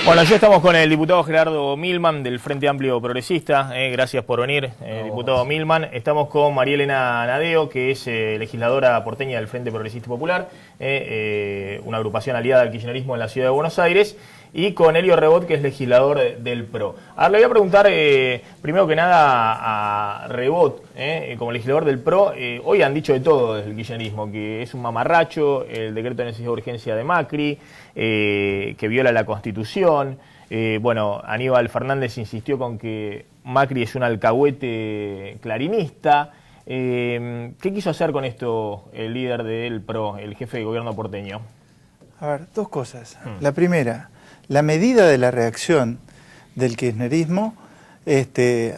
Bueno, ya estamos con el diputado Gerardo Milman del Frente Amplio Progresista. Gracias por venir, diputado Milman. Estamos con María Elena Nadeo, que es legisladora porteña del Frente Progresista Popular, una agrupación aliada al kirchnerismo en la ciudad de Buenos Aires, y con Elio Rebot, que es legislador del PRO. Ahora le voy a preguntar, primero que nada, a Rebot, como legislador del PRO. Hoy han dicho de todo desde el kirchnerismo, que es un mamarracho el decreto de necesidad de urgencia de Macri, que viola la Constitución. Bueno, Aníbal Fernández insistió con que Macri es un alcahuete clarinista. ¿Qué quiso hacer con esto el líder del PRO, el jefe de gobierno porteño? A ver, dos cosas. La primera, la medida de la reacción del kirchnerismo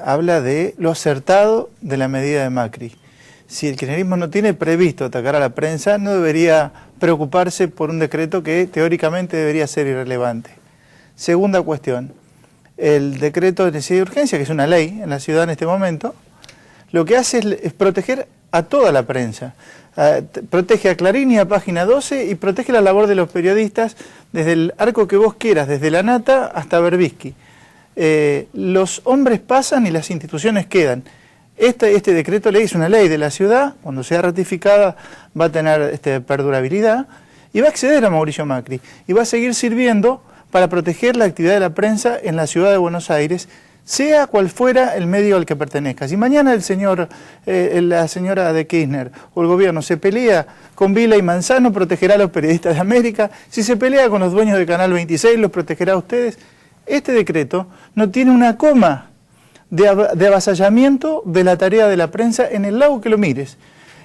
habla de lo acertado de la medida de Macri. Si el kirchnerismo no tiene previsto atacar a la prensa, no debería preocuparse por un decreto que teóricamente debería ser irrelevante. Segunda cuestión, el decreto de necesidad de urgencia, que es una ley en la ciudad en este momento, lo que hace es proteger a toda la prensa. Protege a Clarín y a Página 12 y protege la labor de los periodistas desde el arco que vos quieras, desde La Nata hasta Berbisky. Los hombres pasan y las instituciones quedan. Este decreto ley es una ley de la ciudad, cuando sea ratificada va a tener perdurabilidad y va a acceder a Mauricio Macri y va a seguir sirviendo para proteger la actividad de la prensa en la ciudad de Buenos Aires, sea cual fuera el medio al que pertenezca. Si mañana la señora de Kirchner o el gobierno se pelea con Vila y Manzano, protegerá a los periodistas de América. Si se pelea con los dueños de Canal 26, los protegerá a ustedes. Este decreto no tiene una coma de avasallamiento de la tarea de la prensa en el lado que lo mires.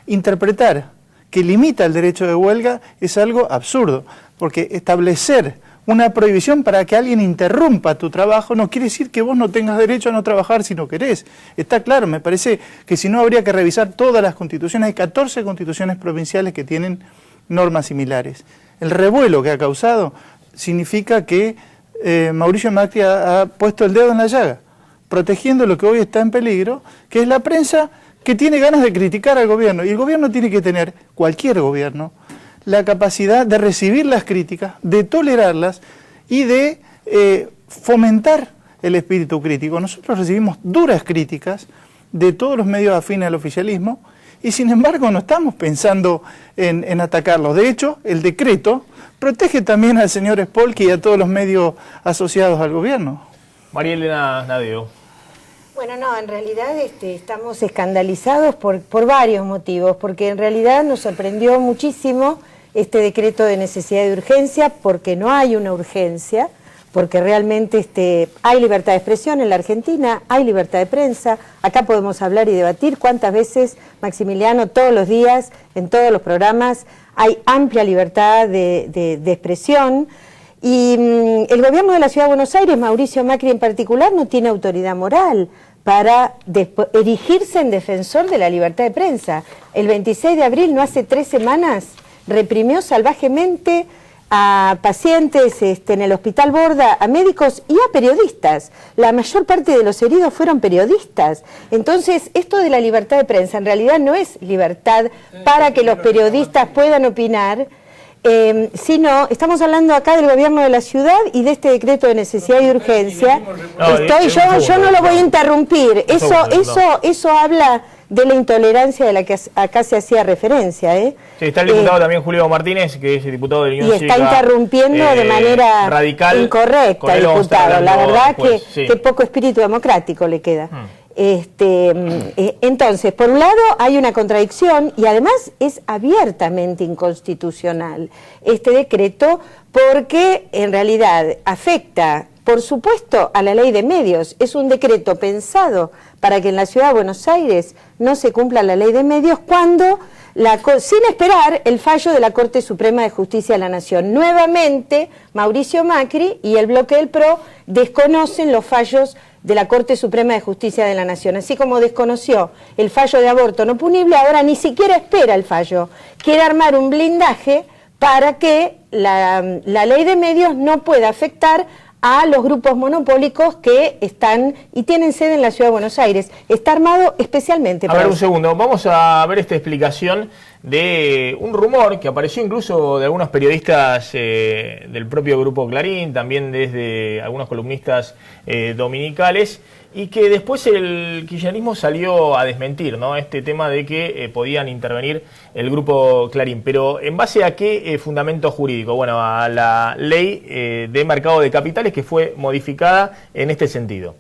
Interpretar que limita el derecho de huelga es algo absurdo, porque establecer una prohibición para que alguien interrumpa tu trabajo no quiere decir que vos no tengas derecho a no trabajar si no querés. Está claro, me parece que si no habría que revisar todas las constituciones. Hay 14 constituciones provinciales que tienen normas similares. El revuelo que ha causado significa que Mauricio Macri ha puesto el dedo en la llaga, protegiendo lo que hoy está en peligro, que es la prensa que tiene ganas de criticar al gobierno. Y el gobierno tiene que tener, cualquier gobierno, la capacidad de recibir las críticas, de tolerarlas y de fomentar el espíritu crítico. Nosotros recibimos duras críticas de todos los medios afines al oficialismo y sin embargo no estamos pensando en atacarlos. De hecho, el decreto protege también al señor Spolky y a todos los medios asociados al gobierno. María Elena Nadeo. Bueno, no, en realidad estamos escandalizados por varios motivos, porque en realidad nos sorprendió muchísimo este decreto de necesidad de urgencia, porque no hay una urgencia, porque realmente hay libertad de expresión en la Argentina, hay libertad de prensa, acá podemos hablar y debatir cuántas veces, Maximiliano, todos los días, en todos los programas, hay amplia libertad de expresión. Y el gobierno de la Ciudad de Buenos Aires, Mauricio Macri en particular, no tiene autoridad moral para erigirse en defensor de la libertad de prensa. El 26 de abril, no hace 3 semanas, reprimió salvajemente a pacientes en el Hospital Borda, a médicos y a periodistas. La mayor parte de los heridos fueron periodistas. Entonces, esto de la libertad de prensa en realidad no es libertad para que los periodistas puedan opinar, sino estamos hablando acá del gobierno de la ciudad y de este decreto de necesidad y urgencia. Yo no lo voy a interrumpir. Eso habla de la intolerancia de la que acá se hacía referencia. Sí, está el diputado también Julio Martínez, que es el diputado de la Unión Cívica. Y está interrumpiendo de manera radical, incorrecta, diputado. La verdad que poco espíritu democrático le queda. Entonces, por un lado hay una contradicción y además es abiertamente inconstitucional este decreto, porque en realidad afecta, por supuesto, a la ley de medios. Es un decreto pensado para que en la Ciudad de Buenos Aires no se cumpla la ley de medios cuando, sin esperar el fallo de la Corte Suprema de Justicia de la Nación. Nuevamente, Mauricio Macri y el bloque del PRO desconocen los fallos de la Corte Suprema de Justicia de la Nación. Así como desconoció el fallo de aborto no punible, ahora ni siquiera espera el fallo. Quiere armar un blindaje para que la ley de medios no pueda afectar a los grupos monopólicos que están y tienen sede en la Ciudad de Buenos Aires. Está armado especialmente para eso. A ver, un segundo, vamos a ver esta explicación de un rumor que apareció incluso de algunos periodistas del propio Grupo Clarín, también desde algunos columnistas dominicales, y que después el kirchnerismo salió a desmentir, ¿no? Este tema de que podían intervenir el Grupo Clarín. Pero ¿en base a qué fundamento jurídico? Bueno, a la ley de mercado de capitales, que fue modificada en este sentido.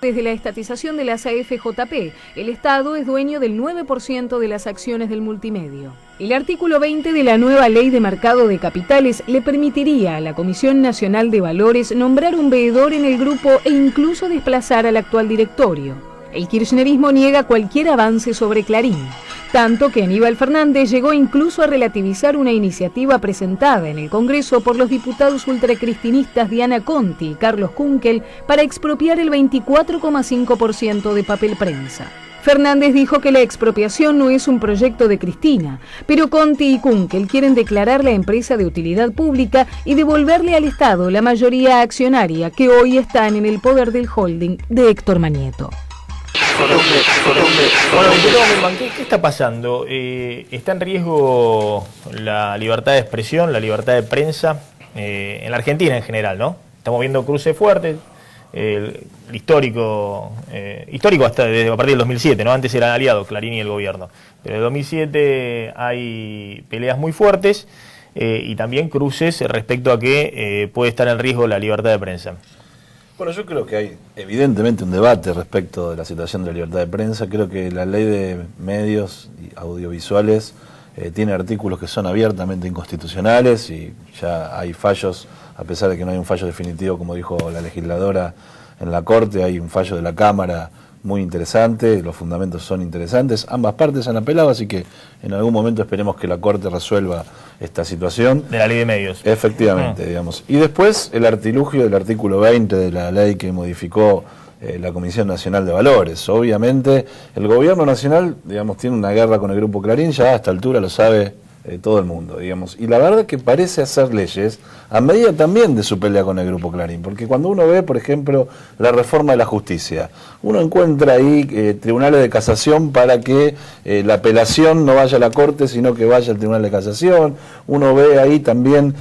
Desde la estatización de las AFJP, el Estado es dueño del 9% de las acciones del multimedio. El artículo 20 de la nueva Ley de Mercado de Capitales le permitiría a la Comisión Nacional de Valores nombrar un veedor en el grupo e incluso desplazar al actual directorio. El kirchnerismo niega cualquier avance sobre Clarín, tanto que Aníbal Fernández llegó incluso a relativizar una iniciativa presentada en el Congreso por los diputados ultracristinistas Diana Conti y Carlos Kunkel para expropiar el 24,5% de papel prensa. Fernández dijo que la expropiación no es un proyecto de Cristina, pero Conti y Kunkel quieren declarar la empresa de utilidad pública y devolverle al Estado la mayoría accionaria que hoy están en el poder del holding de Héctor Manieto. Bueno, diputado Milman, ¿qué está pasando? ¿Está en riesgo la libertad de expresión, la libertad de prensa en la Argentina en general, ¿no? Estamos viendo cruces fuertes, histórico hasta a partir del 2007, ¿no? Antes eran aliados Clarín y el gobierno, pero en el 2007 hay peleas muy fuertes y también cruces respecto a que puede estar en riesgo la libertad de prensa. Bueno, yo creo que hay evidentemente un debate respecto de la situación de la libertad de prensa. Creo que la ley de medios audiovisuales tiene artículos que son abiertamente inconstitucionales y ya hay fallos, a pesar de que no hay un fallo definitivo, como dijo la legisladora en la Corte, hay un fallo de la Cámara muy interesante, los fundamentos son interesantes, ambas partes han apelado, así que en algún momento esperemos que la Corte resuelva esta situación. De la ley de medios. Efectivamente, digamos. Y después el artilugio del artículo 20 de la ley que modificó la Comisión Nacional de Valores. Obviamente el gobierno nacional, digamos, tiene una guerra con el Grupo Clarín, ya a esta altura lo sabe todo el mundo, digamos, y la verdad que parece hacer leyes a medida también de su pelea con el Grupo Clarín, porque cuando uno ve, por ejemplo, la reforma de la justicia, uno encuentra ahí tribunales de casación para que la apelación no vaya a la Corte, sino que vaya al Tribunal de Casación. Uno ve ahí también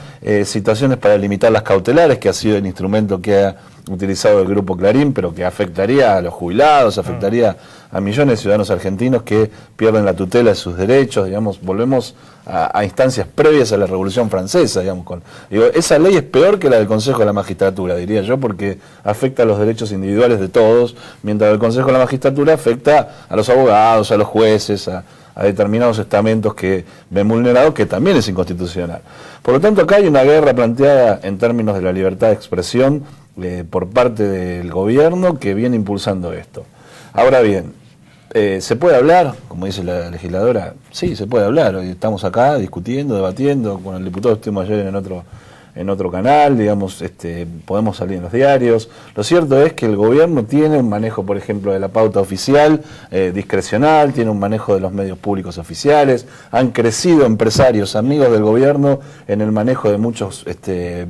situaciones para limitar las cautelares, que ha sido el instrumento que ha utilizado el Grupo Clarín, pero que afectaría a los jubilados, afectaría a millones de ciudadanos argentinos que pierden la tutela de sus derechos, digamos, volvemos a instancias previas a la Revolución Francesa, digamos, esa ley es peor que la del Consejo de la Magistratura, diría yo, porque afecta a los derechos individuales de todos, mientras el Consejo de la Magistratura afecta a los abogados, a los jueces, a determinados estamentos que ven vulnerados, que también es inconstitucional. Por lo tanto, acá hay una guerra planteada en términos de la libertad de expresión por parte del gobierno que viene impulsando esto. Ahora bien, ¿se puede hablar? Como dice la legisladora, sí, se puede hablar. Hoy estamos acá discutiendo, debatiendo, con el diputado estuvimos ayer en otro canal, digamos, podemos salir en los diarios. Lo cierto es que el gobierno tiene un manejo, por ejemplo, de la pauta oficial, discrecional, tiene un manejo de los medios públicos oficiales, han crecido empresarios, amigos del gobierno, en el manejo de muchos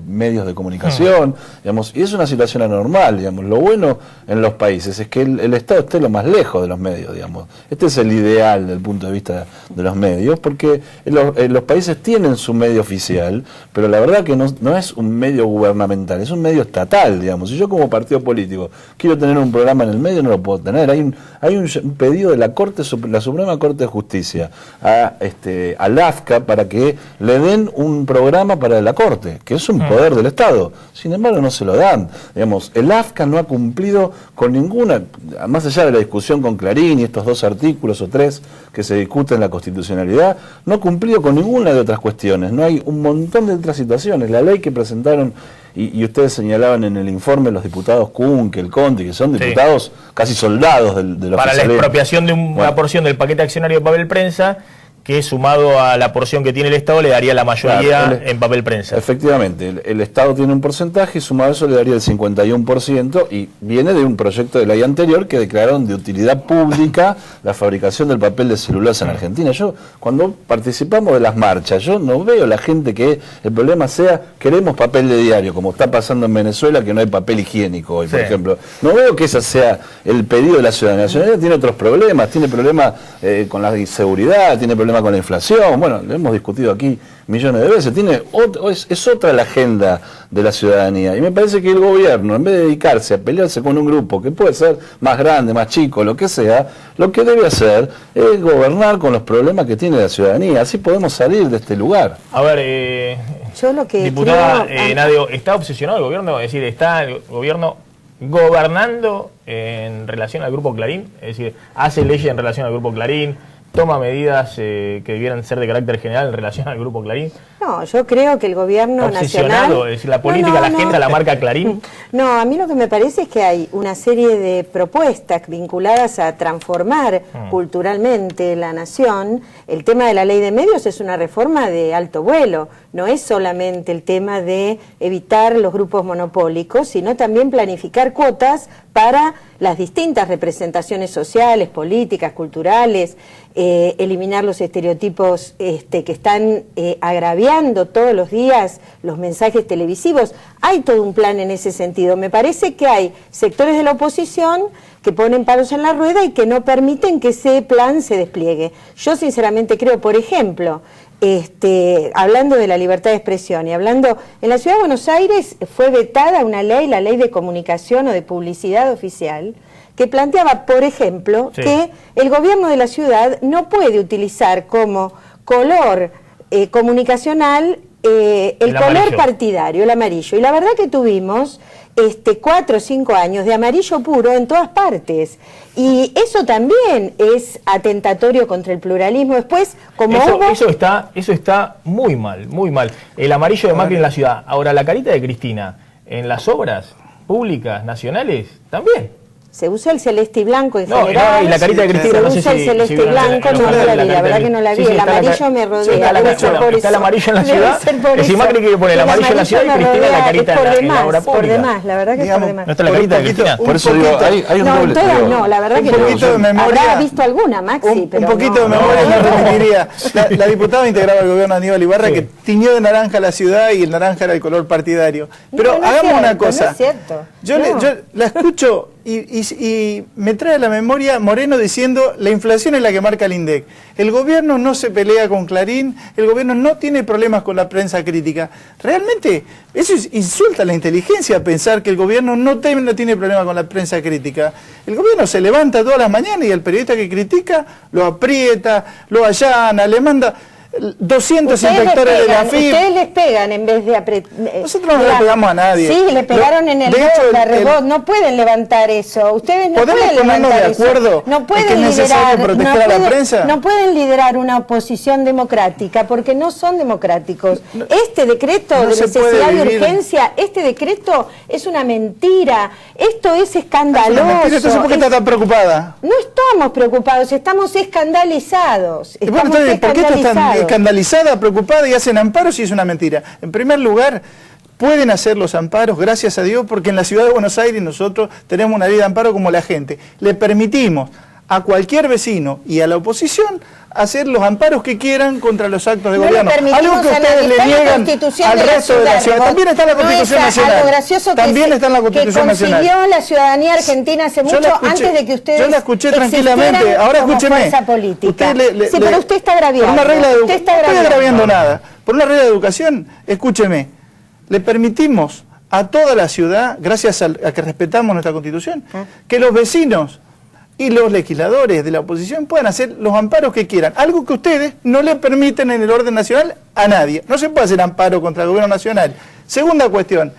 medios de comunicación, digamos, y es una situación anormal, digamos. Lo bueno en los países es que el Estado esté lo más lejos de los medios, digamos. Este es el ideal desde el punto de vista de los medios, porque los países tienen su medio oficial, pero la verdad que no es un medio gubernamental, es un medio estatal, digamos. Si yo como partido político quiero tener un programa en el medio, no lo puedo tener. Hay un pedido de la Suprema Corte de Justicia al AFCA para que le den un programa para la Corte, que es un poder del Estado. Sin embargo, no se lo dan. Digamos, el AFCA no ha cumplido con ninguna, más allá de la discusión con Clarín y estos 2 artículos o 3 que se discuten en la constitucionalidad, no ha cumplido con ninguna de otras cuestiones. No hay un montón de otras situaciones. La ley que presentaron, y ustedes señalaban en el informe los diputados Kunkel, Conti, que son diputados casi soldados de los para la expropiación de una porción del paquete accionario de papel prensa, que sumado a la porción que tiene el Estado le daría la mayoría en papel prensa. Efectivamente, el Estado tiene un porcentaje y sumado a eso le daría el 51% y viene de un proyecto de ley anterior que declararon de utilidad pública la fabricación del papel de celulosa en Argentina. Yo, cuando participamos de las marchas, yo no veo la gente que el problema sea queremos papel de diario, como está pasando en Venezuela, que no hay papel higiénico hoy, por ejemplo. No veo que ese sea el pedido de la ciudadanía. La ciudadanía tiene otros problemas, tiene problemas con la inseguridad, tiene problemas con la inflación, bueno, lo hemos discutido aquí millones de veces, es otra la agenda de la ciudadanía, y me parece que el gobierno, en vez de dedicarse a pelearse con un grupo que puede ser más grande, más chico, lo que sea, lo que debe hacer es gobernar con los problemas que tiene la ciudadanía, así podemos salir de este lugar. A ver, yo lo que diputada Nadeo, ¿está obsesionado el gobierno? Es decir, ¿está el gobierno gobernando en relación al Grupo Clarín? Es decir, ¿hace leyes en relación al Grupo Clarín? ¿Toma medidas que debieran ser de carácter general en relación al Grupo Clarín? No, yo creo que el gobierno nacional... Es decir, la política, la agenda, la marca Clarín. No, a mí lo que me parece es que hay una serie de propuestas vinculadas a transformar culturalmente la nación. El tema de la ley de medios es una reforma de alto vuelo. No es solamente el tema de evitar los grupos monopólicos, sino también planificar cuotas para las distintas representaciones sociales, políticas, culturales, eliminar los estereotipos que están agraviando todos los días los mensajes televisivos. Hay todo un plan en ese sentido. Me parece que hay sectores de la oposición que ponen palos en la rueda y que no permiten que ese plan se despliegue. Yo sinceramente creo, por ejemplo, hablando de la libertad de expresión y hablando, en la Ciudad de Buenos Aires fue vetada una ley, la ley de comunicación o de publicidad oficial, que planteaba, por ejemplo, que el gobierno de la ciudad no puede utilizar como color comunicacional el color partidario, el amarillo. Y la verdad que tuvimos 4 o 5 años de amarillo puro en todas partes. Y eso también es atentatorio contra el pluralismo. Después, como eso está muy mal, muy mal. El amarillo de Macri en la ciudad. Ahora, la carita de Cristina en las obras públicas, nacionales, también. Se usa el celeste y blanco en general. No, y la carita de Cristina, se usa el celeste y blanco, no la vi, la verdad que no la vi. El amarillo me rodea. Está el amarillo en la ciudad. Es si Macri quiere poner el amarillo en la ciudad y Cristina la carita en la obra pública. Por demás, la verdad que es por demás. ¿No está la carita de Cristina? Por eso digo, hay un doble. No, no, la verdad que no. Un poquito de memoria. Habrá visto alguna, Maxi, Un poquito de memoria me remitiría. La diputada integraba el gobierno Aníbal Ibarra, que tiñó de naranja la ciudad y el naranja era el color partidario. Pero hagamos una cosa. No es cierto. Yo la escucho y me trae a la memoria Moreno diciendo la inflación es la que marca el INDEC. El gobierno no se pelea con Clarín, el gobierno no tiene problemas con la prensa crítica. Realmente eso insulta la inteligencia, pensar que el gobierno no tiene problemas con la prensa crítica. El gobierno se levanta todas las mañanas y el periodista que critica lo aprieta, lo allana, le manda 200 inspectores de la FIP. Ustedes les pegan en vez de apretar. Nosotros no le pegamos a nadie. Sí, le pegaron en el rebot. No pueden levantar eso. Ustedes no pueden levantar eso. No pueden liderar. No pueden liderar una oposición democrática porque no son democráticos. Este decreto de necesidad de urgencia, este decreto es una mentira. Esto es escandaloso. Entonces, ¿por qué está tan preocupada? No estamos preocupados, estamos escandalizados. ¿Por qué están escandalizada, preocupada y hacen amparos y es una mentira? En primer lugar, pueden hacer los amparos, gracias a Dios, porque en la ciudad de Buenos Aires nosotros tenemos una ley de amparo como la gente. Le permitimos a cualquier vecino y a la oposición hacer los amparos que quieran contra los actos de gobierno. Algo que ustedes le niegan al resto de la ciudad. También está en la Constitución Nacional. También está en la Constitución Nacional. Que consiguió la ciudadanía argentina hace mucho antes de que ustedes yo la escuché tranquilamente. Ahora escúcheme. Sí, pero usted está agraviando. Por una regla de educación. No estoy agraviando nada. Por una regla de educación, escúcheme. Le permitimos a toda la ciudad, gracias a que respetamos nuestra Constitución, que los vecinos y los legisladores de la oposición puedan hacer los amparos que quieran. Algo que ustedes no le permiten en el orden nacional a nadie. No se puede hacer amparo contra el gobierno nacional. Segunda cuestión,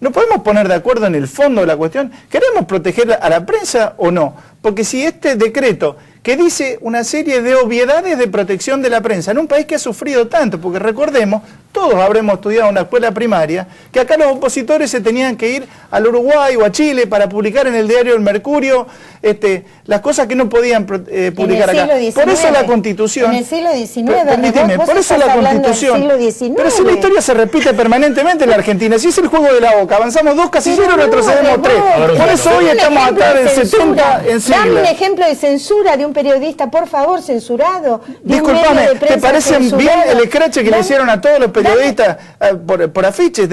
¿no podemos poner de acuerdo en el fondo de la cuestión? ¿Queremos proteger a la prensa o no? Porque si este decreto que dice una serie de obviedades de protección de la prensa en un país que ha sufrido tanto, porque recordemos, todos habremos estudiado en una escuela primaria, que acá los opositores se tenían que ir al Uruguay o a Chile para publicar en el diario El Mercurio las cosas que no podían publicar acá. Por eso la Constitución... En el siglo XIX, por eso la Constitución... Pero si la historia se repite permanentemente en la Argentina, si es el juego de la boca, avanzamos 2 casilleros, retrocedemos 3. Por eso hoy estamos acá del 70 en sigla. Dame un ejemplo de censura de un periodista, por favor, censurado. Disculpame, ¿te parecen bien el escrache que le hicieron a todos los periodistas por afiches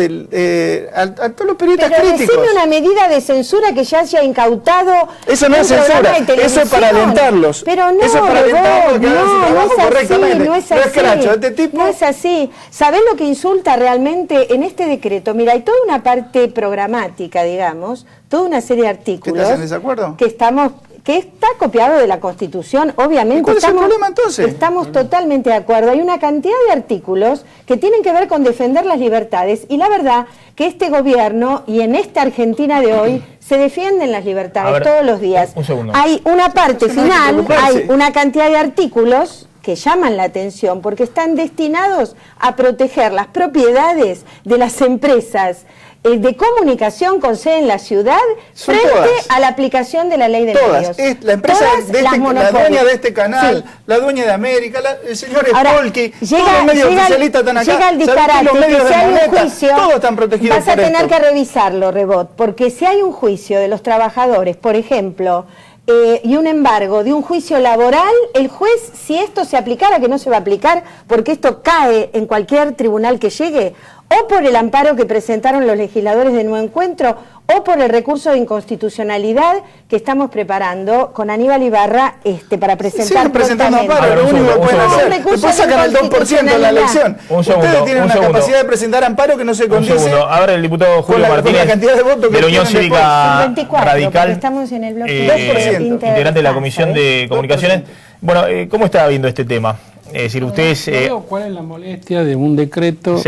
a todos los periodistas críticos? Decime una medida de censura que ya haya incautado. Eso no es censura, eso es para alentarlos. Pero no, eso es para alentarlos que hagan su trabajo correctamente. No es así. No es así. ¿Sabés lo que insulta realmente en este decreto? Mira, hay toda una parte programática, digamos, toda una serie de artículos. ¿Estás en desacuerdo? Que está copiado de la Constitución, obviamente. ¿Cuál es el problema entonces? Estamos totalmente de acuerdo. Hay una cantidad de artículos que tienen que ver con defender las libertades y la verdad que este gobierno y en esta Argentina de hoy se defienden las libertades todos los días. Un segundo. Hay una parte final, hay una cantidad de artículos que llaman la atención porque están destinados a proteger las propiedades de las empresas de comunicación con sede en la ciudad frente a la aplicación de la ley de medios. La empresa la dueña de este canal, la dueña de América, el señor Spolky, todos los medios oficialistas están acá. Llega el disparate, los medios que si hay un Moneta, juicio, todos están protegidos vas a tener que revisarlo, Rebot, porque si hay un juicio de los trabajadores, por ejemplo, y un embargo de un juicio laboral, el juez, si esto se aplicara, que no se va a aplicar, porque esto cae en cualquier tribunal que llegue, o por el amparo que presentaron los legisladores de Nuevo Encuentro, o por el recurso de inconstitucionalidad que estamos preparando con Aníbal Ibarra para presentar. Siguen presentando amparo, lo único que pueden hacer. Después sacan el 2% en la elección. Ustedes tienen una capacidad de presentar amparo que no se condice. Ahora el diputado Julio Martínez, la cantidad de votos de la Unión Cívica 24, Radical, estamos en el bloque integrante de la Comisión de Comunicaciones. Bueno, ¿cómo está viendo este tema? Es decir, ustedes... ¿Cuál es la molestia de un decreto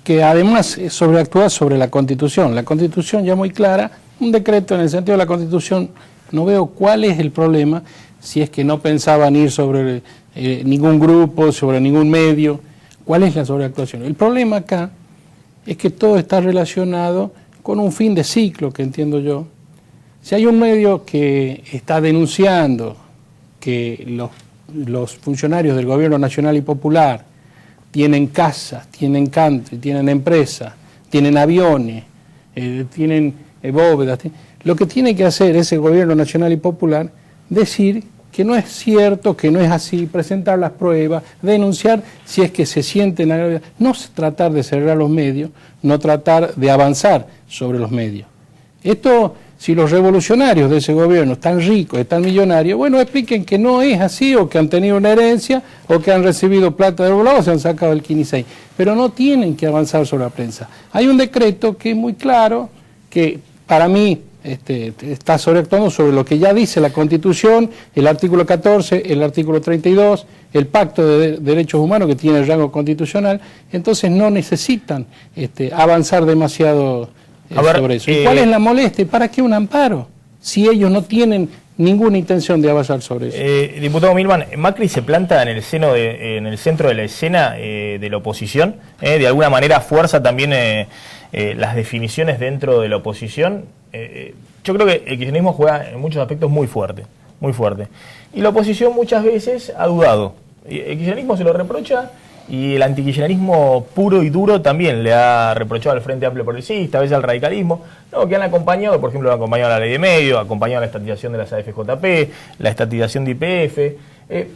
que además sobreactúa sobre la Constitución? La Constitución ya muy clara, un decreto en el sentido de la Constitución, no veo cuál es el problema, si es que no pensaban ir sobre ningún grupo, sobre ningún medio, cuál es la sobreactuación. El problema acá es que todo está relacionado con un fin de ciclo, que entiendo yo. Si hay un medio que está denunciando que los funcionarios del Gobierno Nacional y Popular tienen casas, tienen country, tienen empresas, tienen aviones, tienen bóvedas. Lo que tiene que hacer ese Gobierno Nacional y Popular, decir que no es cierto, que no es así, presentar las pruebas, denunciar si es que se sienten agraviados. No tratar de cerrar los medios, no tratar de avanzar sobre los medios. Esto, si los revolucionarios de ese gobierno están ricos, están millonarios, bueno, expliquen que no es así, o que han tenido una herencia, o que han recibido plata de volado, o se han sacado el 15. Pero no tienen que avanzar sobre la prensa. Hay un decreto que es muy claro, que para mí está sobreactuando sobre lo que ya dice la Constitución, el artículo 14, el artículo 32, el Pacto de Derechos Humanos, que tiene rango constitucional. Entonces no necesitan avanzar demasiado sobre eso. ¿Y cuál es la molestia? ¿Para qué un amparo? Si ellos no tienen ninguna intención de avanzar sobre eso. Diputado Milman, Macri se planta en el centro de la escena de la oposición, de alguna manera fuerza también las definiciones dentro de la oposición. Yo creo que el kirchnerismo juega en muchos aspectos muy fuerte, muy fuerte. Y la oposición muchas veces ha dudado. El kirchnerismo se lo reprocha, y el antikirchnerismo puro y duro también le ha reprochado al Frente Amplio Progresista, a veces al radicalismo, que han acompañado, por ejemplo, han acompañado a la ley de medios, acompañado a la estatización de las AFJP, la estatización de YPF,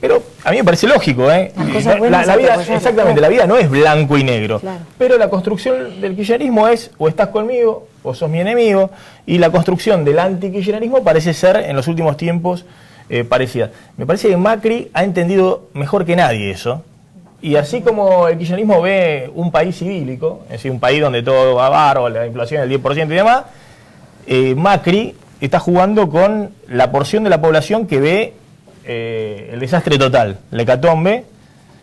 pero a mí me parece lógico, la vida, exactamente, la vida no es blanco y negro, pero la construcción del kirchnerismo es o estás conmigo o sos mi enemigo, y la construcción del antikirchnerismo parece ser en los últimos tiempos parecida. Me parece que Macri ha entendido mejor que nadie eso. Y así como el kirchnerismo ve un país idílico, es decir, un país donde todo va bárbaro, la inflación del 10% y demás, Macri está jugando con la porción de la población que ve el desastre total, la hecatombe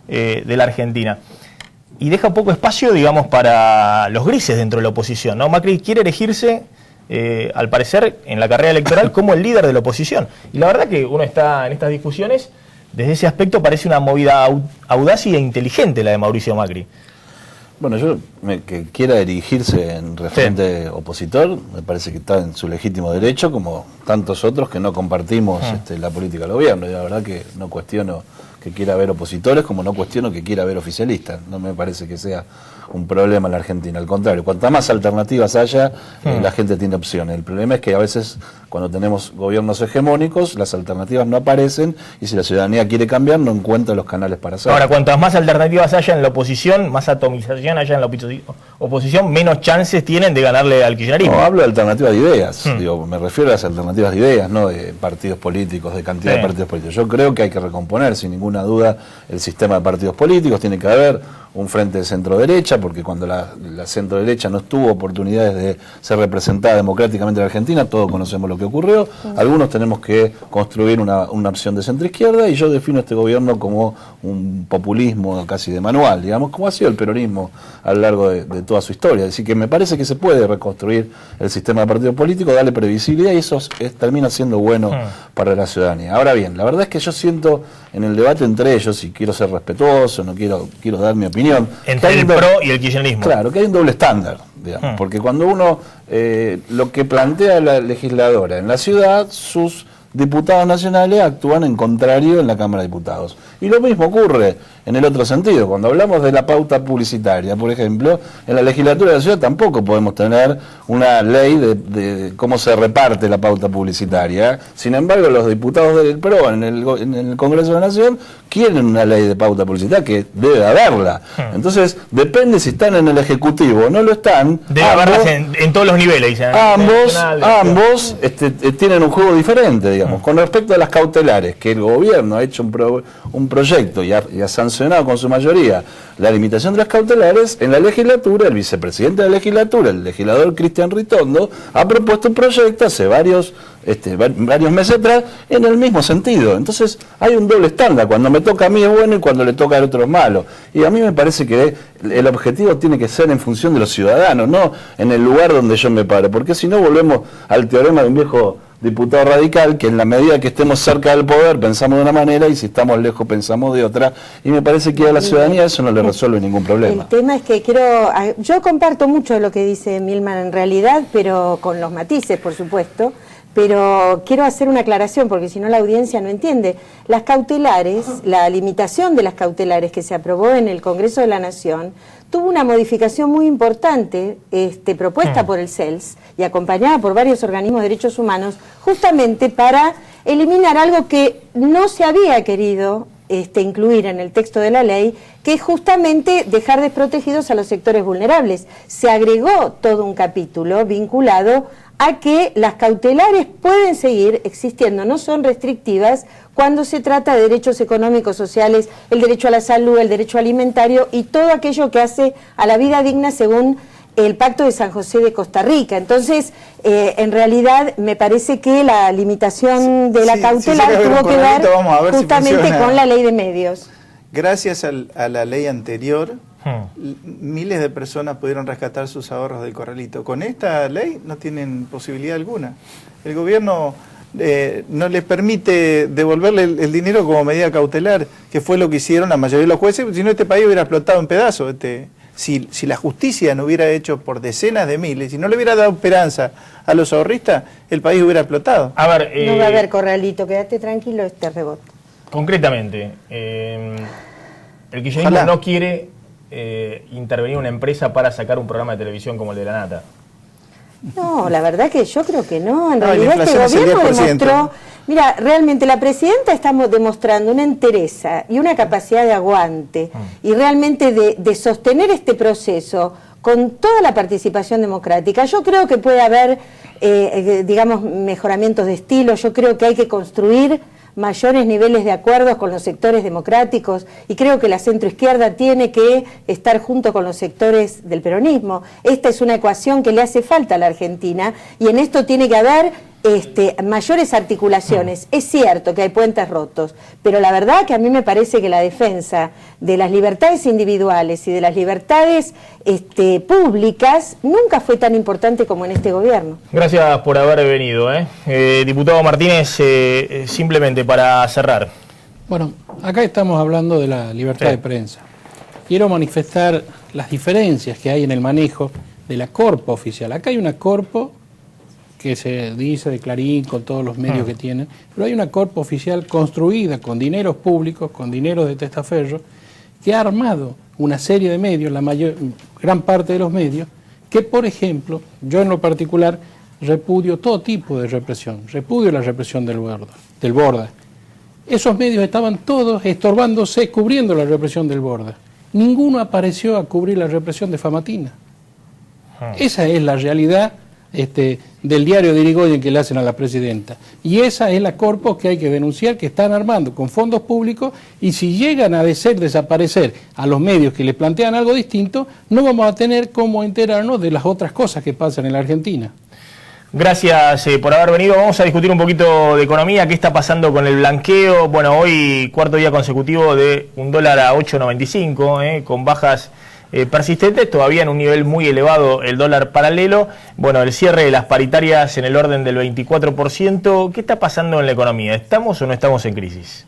de la Argentina. Y deja poco espacio, digamos, para los grises dentro de la oposición, ¿no? Macri quiere elegirse al parecer, en la carrera electoral como el líder de la oposición. Y la verdad que uno está en estas discusiones, desde ese aspecto parece una movida audaz y inteligente la de Mauricio Macri. Bueno, que quiera erigirse en referente opositor, me parece que está en su legítimo derecho, como tantos otros que no compartimos la política del gobierno. Y la verdad que no cuestiono que quiera haber opositores, como no cuestiono que quiera haber oficialistas. No me parece que sea un problema en la Argentina. Al contrario, cuantas más alternativas haya, la gente tiene opciones. El problema es que a veces, cuando tenemos gobiernos hegemónicos, las alternativas no aparecen y si la ciudadanía quiere cambiar, no encuentra los canales para hacerlo. Ahora, cuantas más alternativas haya en la oposición, más atomización haya en la oposición, menos chances tienen de ganarle al kirchnerismo. No, hablo de alternativas de ideas. Digo, me refiero a las alternativas de ideas, no de partidos políticos, de cantidad de partidos políticos. Yo creo que hay que recomponer, sin ninguna duda, el sistema de partidos políticos. Tiene que haber un frente de centro-derecha, porque cuando la centro-derecha no tuvo oportunidades de ser representada democráticamente en la Argentina, todos conocemos lo que ocurrió. Algunos tenemos que construir una opción de centro-izquierda, y yo defino este gobierno como un populismo casi de manual, digamos, como ha sido el peronismo a lo largo de toda su historia. Así que me parece que se puede reconstruir el sistema de partidos políticos, darle previsibilidad, y eso termina siendo bueno para la ciudadanía. Ahora bien, la verdad es que yo siento en el debate entre ellos, y quiero ser respetuoso, no quiero dar mi opinión, entre el PRO y el kirchnerismo. Claro, que hay un doble estándar, digamos, porque cuando uno, lo que plantea la legisladora en la ciudad, sus diputados nacionales actúan en contrario en la Cámara de Diputados. Y lo mismo ocurre en el otro sentido. Cuando hablamos de la pauta publicitaria, por ejemplo, en la legislatura de la ciudad tampoco podemos tener una ley de cómo se reparte la pauta publicitaria. Sin embargo, los diputados del PRO en el Congreso de la Nación quieren una ley de pauta publicitaria, que debe haberla. Entonces, depende si están en el Ejecutivo o no lo están. Debe haberlas en todos los niveles. Ambos tienen un juego diferente, digamos. Con respecto a las cautelares, que el gobierno ha hecho un proyecto y ha sancionado con su mayoría la limitación de las cautelares, en la legislatura, el vicepresidente de la legislatura, el legislador Cristian Ritondo, ha propuesto un proyecto hace varios meses atrás en el mismo sentido. Entonces hay un doble estándar: cuando me toca a mí es bueno y cuando le toca al otro es malo. Y a mí me parece que el objetivo tiene que ser en función de los ciudadanos, no en el lugar donde yo me paro, porque si no volvemos al teorema de un viejo diputado radical, que en la medida que estemos cerca del poder pensamos de una manera y si estamos lejos pensamos de otra, y me parece que a la ciudadanía eso no le resuelve ningún problema. El tema es que yo comparto mucho de lo que dice Milman en realidad, pero con los matices, por supuesto, pero quiero hacer una aclaración porque si no la audiencia no entiende. Las cautelares, la limitación de las cautelares que se aprobó en el Congreso de la Nación, tuvo una modificación muy importante propuesta por el CELS y acompañada por varios organismos de derechos humanos, justamente para eliminar algo que no se había querido incluir en el texto de la ley, que es justamente dejar desprotegidos a los sectores vulnerables. Se agregó todo un capítulo vinculado a que las cautelares pueden seguir existiendo, no son restrictivas cuando se trata de derechos económicos, sociales, el derecho a la salud, el derecho alimentario y todo aquello que hace a la vida digna según el Pacto de San José de Costa Rica. Entonces, en realidad, me parece que la limitación de la cautelar tuvo que ver justamente con la ley de medios. Gracias a la ley anterior, miles de personas pudieron rescatar sus ahorros del corralito. Con esta ley no tienen posibilidad alguna. El gobierno no les permite devolverle el dinero como medida cautelar, que fue lo que hicieron la mayoría de los jueces, si no este país hubiera explotado en pedazos. Si la justicia no hubiera hecho por decenas de miles, si no le hubiera dado esperanza a los ahorristas, el país hubiera explotado. A ver, no va a haber corralito, quédate tranquilo, rebote. Concretamente, el kirchnerismo no quiere intervenir una empresa para sacar un programa de televisión como el de La Nata. No, la verdad que yo creo que no. En realidad este gobierno demostró... Mira, realmente la presidenta estamos demostrando una entereza y una capacidad de aguante y realmente de sostener este proceso con toda la participación democrática. Yo creo que puede haber, digamos, mejoramientos de estilo. Yo creo que hay que construir mayores niveles de acuerdos con los sectores democráticos y creo que la centroizquierda tiene que estar junto con los sectores del peronismo. Esta es una ecuación que le hace falta a la Argentina y en esto tiene que haber mayores articulaciones. Es cierto que hay puentes rotos, pero la verdad que a mí me parece que la defensa de las libertades individuales y de las libertades públicas nunca fue tan importante como en este gobierno. Gracias por haber venido. Diputado Martínez, simplemente para cerrar. Bueno, acá estamos hablando de la libertad de prensa. Quiero manifestar las diferencias que hay en el manejo de la corpo oficial. Acá hay una corpo que se dice de Clarín, con todos los medios que tienen, pero hay una corpo oficial construida con dineros públicos, con dineros de testaferro, que ha armado una serie de medios, gran parte de los medios, que por ejemplo, yo en lo particular repudio todo tipo de represión, repudio la represión del Borda. Esos medios estaban todos estorbándose, cubriendo la represión del Borda. Ninguno apareció a cubrir la represión de Famatina. Esa es la realidad del diario de Irigoyen que le hacen a la presidenta. Y esa es la corpo que hay que denunciar, que están armando con fondos públicos, y si llegan a desaparecer a los medios que les plantean algo distinto, no vamos a tener cómo enterarnos de las otras cosas que pasan en la Argentina. Gracias por haber venido. Vamos a discutir un poquito de economía. ¿Qué está pasando con el blanqueo? Bueno, hoy cuarto día consecutivo de un dólar a 8.95, con bajas persistentes, todavía en un nivel muy elevado el dólar paralelo. Bueno, el cierre de las paritarias en el orden del 24%. ¿Qué está pasando en la economía? ¿Estamos o no estamos en crisis?